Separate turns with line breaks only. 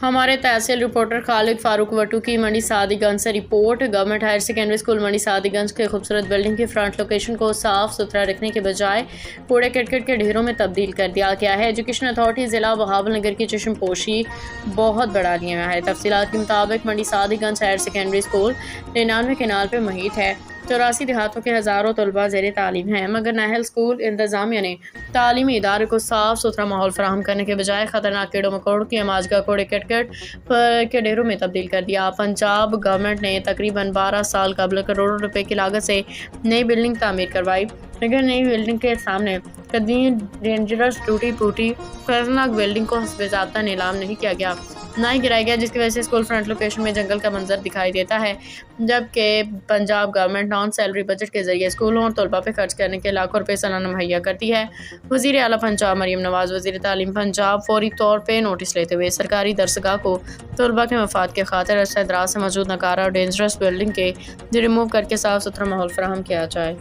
ہمارے تحصیل رپورٹر خالد فاروق وٹو کی منڈی سعدی گنج سے report. Government higher secondary school Mandi Sadiganj کے خوبصورت بلڈنگ کی فرنٹ لوکیشن کو صاف ستھرا رکھنے کے بجائے کوڑے کرکٹ کے ڈھیروں میں تبدیل کر دیا گیا ہے۔ ایجوکیشن اتھارٹی ضلع بہاول نگر کی چشم پوشی بہت بڑھا دیا ہے۔ تفصیلات کے مطابق منڈی سعدی گنج ہائر سیکنڈری اسکول 99 کنال پہ محیط ہے۔ 84 دیہاتوں کے ہزاروں طلباء زیر تعلیم ہیں، مگر نااہل اسکول انتظامیہ نے تعلیمی ادارے کو صاف ستھرا ماحول فراہم کرنے کے بجائے خطرناک کیڑوں مکوڑوں کی ہماجگاہ کوڑے کرکٹ کے ڈھیروں میں تبدیل کر دیا۔ پنجاب گورنمنٹ نے تقریباً 12 سال قبل کروڑوں روپے کی لاگت سے نئی بلڈنگ تعمیر کروائی، لیکن نئی بلڈنگ کے سامنے قدیم ڈینجرس ٹوٹی پھوٹی خطرناک بلڈنگ کو حسب ضابطہ نیلام نہیں کیا گیا، نہ ہی گرایا گیا، جس کی وجہ سے اسکول فرنٹ لوکیشن میں جنگل کا منظر دکھائی دیتا ہے، جبکہ Punjab government naan salary budget کے ذریعے اسکولوں اور طلباء پہ خرچ کرنے کے لاکھوں روپے سالانہ مہیا کرتی ہے۔ وزیر اعلیٰ پنجاب مریم نواز، وزیر تعلیم پنجاب فوری طور پہ نوٹس لیتے ہوئے سرکاری درسگاہ کو طلباء کے مفاد کے خاطر عرصہ دراز سے موجود ناکارہ اور ڈینجرس بلڈنگ کے ریموو کر کے صاف ستھرا ماحول فراہم کیا جائے۔